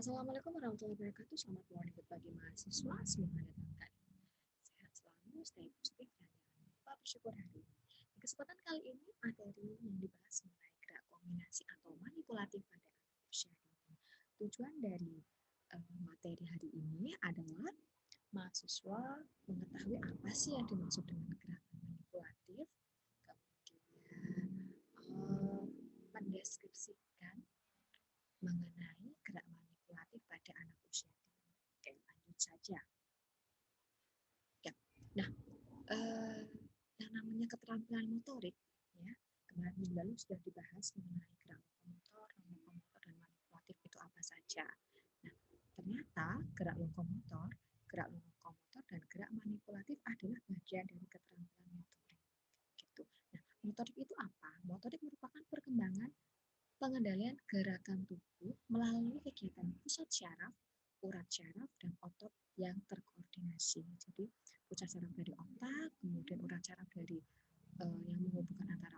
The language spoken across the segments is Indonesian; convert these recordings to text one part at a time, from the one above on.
Assalamualaikum warahmatullahi wabarakatuh. Selamat morning bagi mahasiswa. Semoga datang kali sehat selalu, stay positif, dan jangan lupa bersyukur hari ini. Di kesempatan kali ini, materi yang dibahas mengenai gerak kombinasi atau manipulatif pada anak usia dini. Tujuan dari materi hari ini adalah mahasiswa mengetahui apa sih yang dimaksud dengan gerakan manipulatif, kemudian mendeskripsikan mengenai gerak manipulatif pada anak usia dini. Oke, lanjut saja. Ya. Nah, eh, yang namanya keterampilan motorik, ya, kemarin minggu lalu sudah dibahas mengenai gerak lokomotor, non-lokomotor, dan manipulatif itu apa saja. Nah, ternyata gerak lokomotor, dan gerak manipulatif adalah bagian dari keterampilan motorik. Gitu. Nah, motorik itu apa? Motorik merupakan perkembangan pengendalian gerakan tubuh melalui kegiatan pusat syaraf, urat syaraf, dan otot yang terkoordinasi. Jadi pusat syaraf dari otak, kemudian urat syaraf dari yang menghubungkan antara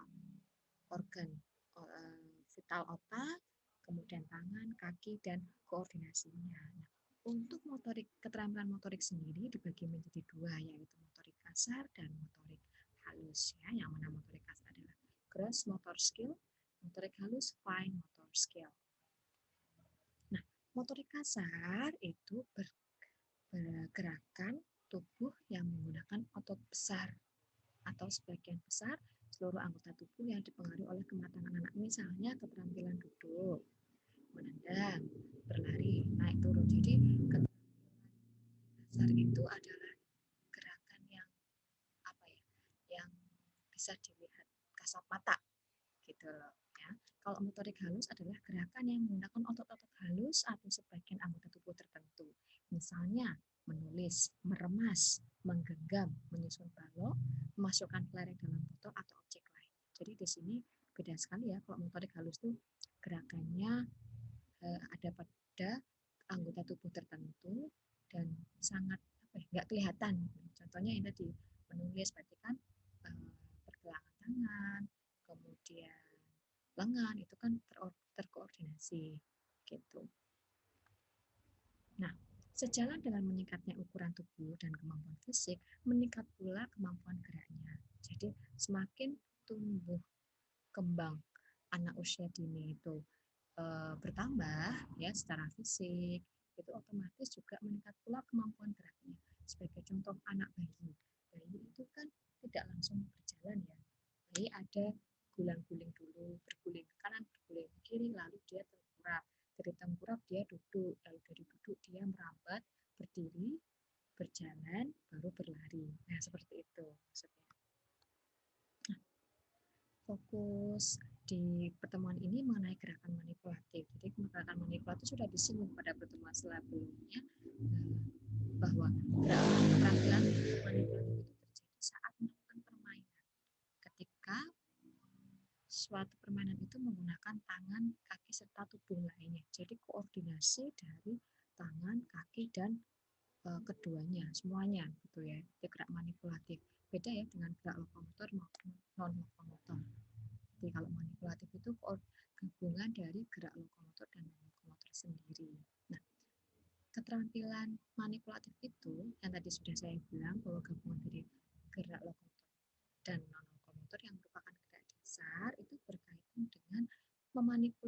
organ vital otak, kemudian tangan, kaki, dan koordinasinya. Nah, untuk keterampilan motorik sendiri dibagi menjadi dua, yaitu motorik kasar dan motorik halus. Ya, yang mana motorik kasar adalah gross motor skill, motorik halus fine motor skill. Nah, motorik kasar itu bergerakan tubuh yang menggunakan otot besar atau sebagian besar seluruh anggota tubuh yang dipengaruhi oleh kematangan anak. Misalnya keterampilan duduk, menendang, berlari, naik turun. Jadi keterampilan dasar itu adalah gerakan yang apa ya, yang bisa dilihat kasat mata gitu loh ya. Kalau motorik halus adalah gerakan yang menggunakan otot-otot halus atau sebagian anggota tubuh tertentu. Misalnya menulis, meremas, menggenggam, menyusun balok, memasukkan kelereng dalam botol atau objek lain. Jadi di sini beda sekali ya. Kalau motorik halus itu gerakannya ada pada anggota tubuh tertentu dan sangat nggak kelihatan. Contohnya ini tadi menulis berarti kan pergelangan tangan, kemudian lengan itu kan terkoordinasi gitu. Nah, sejalan dengan meningkatnya ukuran tubuh dan kemampuan fisik, meningkat pula kemampuan geraknya. Jadi semakin tumbuh kembang anak usia dini itu bertambah ya secara fisik, itu otomatis juga meningkat pula kemampuan geraknya. Sebagai contoh anak bayi, bayi itu kan tidak langsung berjalan ya. Bayi ada gulang-guling dulu, berguling ke kanan, berguling ke kiri, lalu dia tengkurap. Dari tengkurap dia duduk, lalu dari duduk dia merambat, berdiri, berjalan, baru berlari. Nah, seperti itu maksudnya. Fokus di pertemuan ini mengenai gerakan manipulatif. Jadi gerakan manipulatif sudah disinggung pada pertemuan sebelumnya bahwa gerakan keterampilan manipulatif itu terjadi saat melakukan permainan. Ketika suatu permainan itu menggunakan tangan, kaki, serta tubuh lainnya. Jadi koordinasi dari tangan, kaki, dan keduanya, semuanya gitu ya. Itu gerak manipulatif. Beda ya dengan gerak lokomotor maupun non lokomotor. Jadi kalau manipulatif itu gabungan dari gerak lokomotor dan non lokomotor sendiri. Nah, keterampilan manipulatif itu yang tadi sudah saya bilang bahwa gabungan dari gerak lokomotor dan non lokomotor yang merupakan gerak dasar itu berkaitan dengan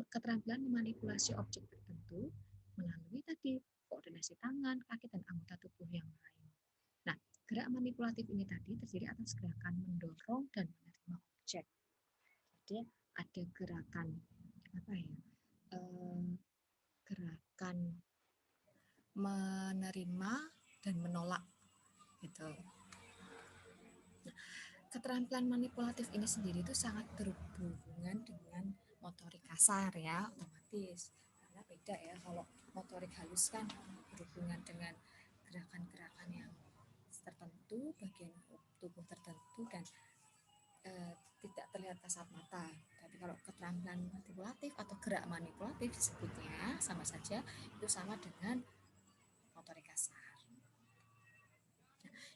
keterampilan memanipulasi objek tertentu melalui tadi koordinasi tangan, kaki, dan anggota tubuh yang lain. Nah, gerak manipulatif ini tadi terdiri atas gerakan mendorong dan menerima objek. Jadi ada gerakan apa ya? Gerakan menerima dan menolak gitu. Nah, keterampilan manipulatif ini sendiri itu sangat berhubungan dengan motorik kasar ya, otomatis. Karena beda ya kalau motorik halus kan berhubungan dengan gerakan-gerakan yang tertentu, bagian tubuh tertentu dan tidak terlihat kasat mata. Tapi kalau keterampilan manipulatif atau gerak manipulatif disebutnya sama saja, itu sama dengan motorik kasar.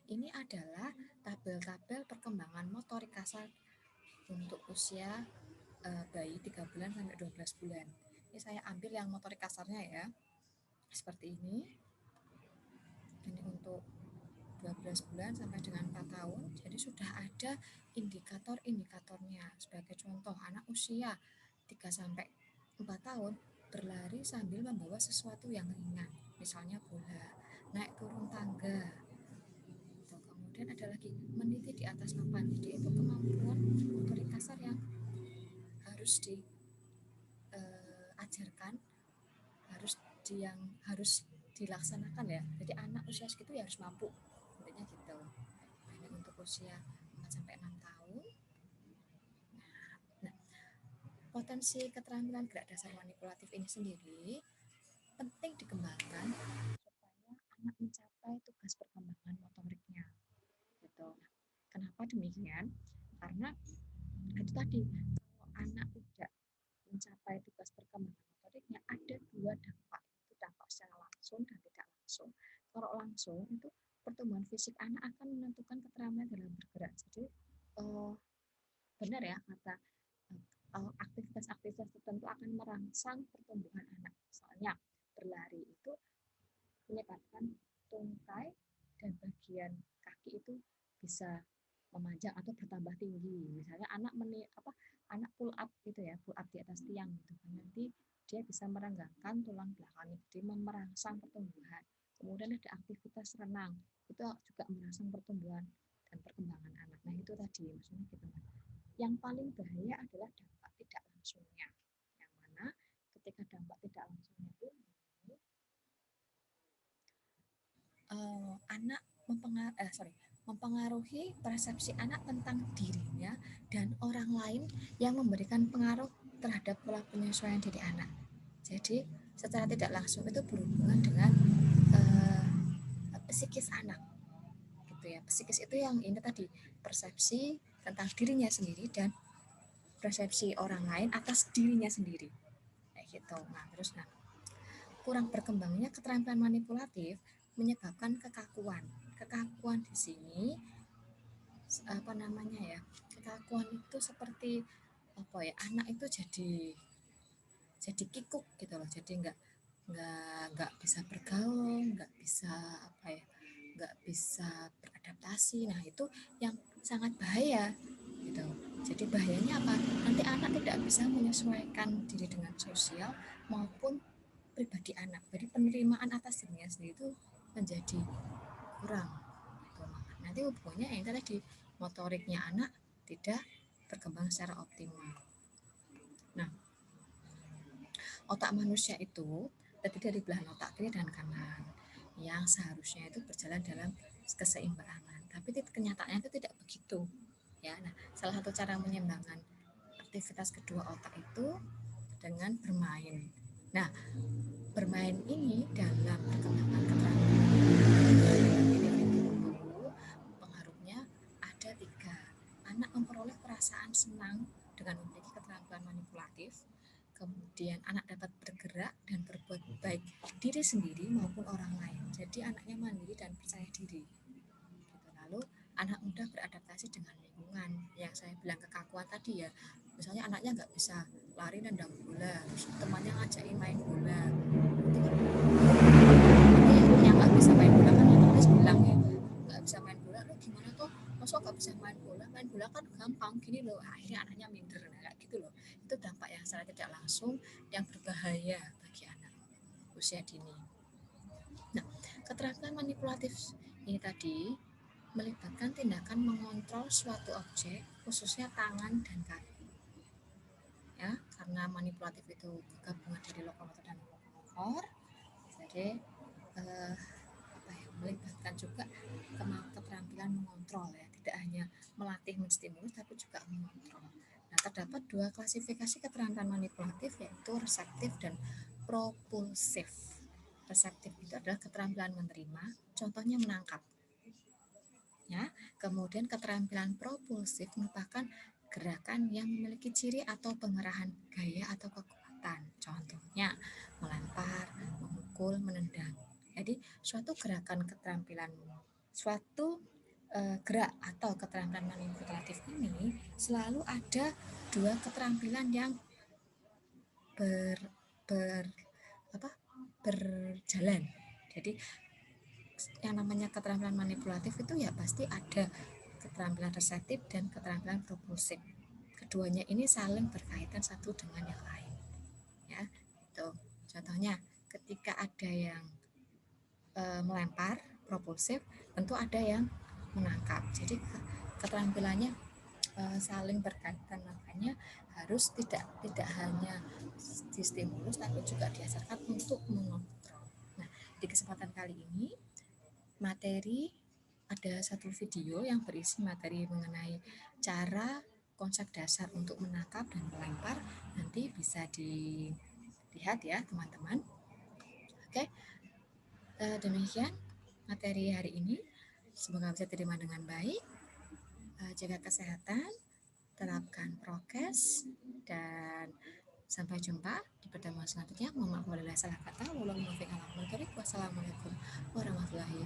Ini adalah tabel-tabel perkembangan motorik kasar untuk usia bayi 3 bulan sampai 12 bulan. Ini saya ambil yang motorik kasarnya ya. seperti ini untuk 12 bulan sampai dengan 4 tahun. Jadi sudah ada indikator-indikatornya. Sebagai contoh, anak usia 3 sampai 4 tahun berlari sambil membawa sesuatu yang ringan, misalnya bola, naik turun tangga. Kemudian ada lagi meniti di atas papan. Jadi itu kemampuan motorik kasar yang harus diajarkan, harus dilaksanakan ya. Jadi anak usia segitu ya harus mampu, intinya gitu. Ini untuk usia 4 sampai 6 tahun. Nah, potensi keterampilan gerak dasar manipulatif ini sendiri penting dikembangkan supaya anak mencapai tugas perkembangan motoriknya. Gitu. Kenapa demikian? Karena itu tadi, kalau anak tidak mencapai tugas perkembangan motoriknya, ada dua dampak. Itu dampak secara langsung dan tidak langsung. Kalau langsung itu pertumbuhan fisik anak akan menentukan keterampilan dalam bergerak. Jadi benar ya kata aktivitas-aktivitas tertentu akan merangsang pertumbuhan anak. Misalnya berlari itu menyebabkan tungkai dan bagian kaki itu bisa memanjang atau bertambah tinggi. Misalnya anak pull up gitu ya, pull up di atas tiang gitu. Nanti dia bisa merenggangkan tulang belakang, jadi merangsang pertumbuhan. Kemudian ada aktivitas renang, itu juga merangsang pertumbuhan dan perkembangan anak. Nah itu tadi maksudnya gitu. Yang paling bahaya adalah dampak tidak langsungnya. Yang mana ketika dampak tidak langsungnya ini anak mempengaruhi persepsi anak tentang dirinya dan orang lain yang memberikan pengaruh terhadap pola penyesuaian diri anak. Jadi secara tidak langsung itu berhubungan dengan psikis anak, gitu ya. Psikis itu yang ini tadi, persepsi tentang dirinya sendiri dan persepsi orang lain atas dirinya sendiri, kayak gitu. Kurang berkembangnya keterampilan manipulatif menyebabkan kekakuan. Kekakuan di sini kekakuan itu seperti anak itu jadi kikuk gitu loh, jadi nggak bisa bergaul, nggak bisa beradaptasi. Nah itu yang sangat bahaya gitu. Jadi bahayanya apa? Nanti anak tidak bisa menyesuaikan diri dengan sosial maupun pribadi anak. Jadi penerimaan atas dirinya sendiri itu menjadi kurang. Nanti hubungannya yang tadi, motoriknya anak tidak berkembang secara optimal. Nah, otak manusia itu terdiri dari belahan otak kiri dan kanan yang seharusnya itu berjalan dalam keseimbangan. Tapi kenyataannya itu tidak begitu. Ya, nah, salah satu cara menyeimbangkan aktivitas kedua otak itu dengan bermain. Nah, bermain ini dalam perkembangan keterampilan individu pengaruhnya ada 3. Anak memperoleh perasaan senang dengan memiliki keterampilan manipulatif. Kemudian anak dapat bergerak dan berbuat baik diri sendiri maupun orang lain. Jadi anaknya mandiri dan percaya diri. Lalu anak mudah beradaptasi dengan lingkungan. Yang saya bilang kekakuan tadi ya, misalnya anaknya nggak bisa lari nendang bola, terus temannya ngajakin main bola. Nanti yang nggak bisa main bola kan otomatis bilang ya, nggak bisa main bola, lo gimana tuh? Masa nggak bisa main bola kan gampang gini loh. Akhirnya anaknya minder, kayak gitu loh. Itu dampak yang secara tidak langsung yang berbahaya bagi anak usia dini. Nah, keterampilan manipulatif ini tadi melibatkan tindakan mengontrol suatu objek, khususnya tangan dan kaki. Ya, karena manipulatif itu gabungan dari lokomotor dan motor, jadi melibatkan juga keterampilan mengontrol ya, tidak hanya melatih menstimulus tapi juga mengontrol. Nah, terdapat 2 klasifikasi keterampilan manipulatif, yaitu reseptif dan propulsif. Reseptif itu adalah keterampilan menerima, contohnya menangkap. Ya, kemudian keterampilan propulsif merupakan gerakan yang memiliki ciri atau pengerahan gaya atau kekuatan. Contohnya melempar, memukul, menendang. Jadi suatu gerak atau keterampilan manipulatif ini selalu ada 2 keterampilan yang berjalan. Jadi yang namanya keterampilan manipulatif itu ya pasti ada keterampilan reseptif dan keterampilan propulsif. Keduanya ini saling berkaitan satu dengan yang lain. Ya, itu. Contohnya ketika ada yang melempar propulsif, tentu ada yang menangkap. Jadi keterampilannya saling berkaitan, makanya harus tidak hanya distimulus tapi juga diajarkan untuk mengontrol. Nah, di kesempatan kali ini materi ada satu video yang berisi materi mengenai cara konsep dasar untuk menangkap dan melempar. Nanti bisa dilihat ya teman-teman. Oke, demikian materi hari ini. Semoga bisa diterima dengan baik. Jaga kesehatan, terapkan prokes, dan sampai jumpa di pertemuan selanjutnya. Mohon maaf apabila salah kata. Wassalamualaikum warahmatullahi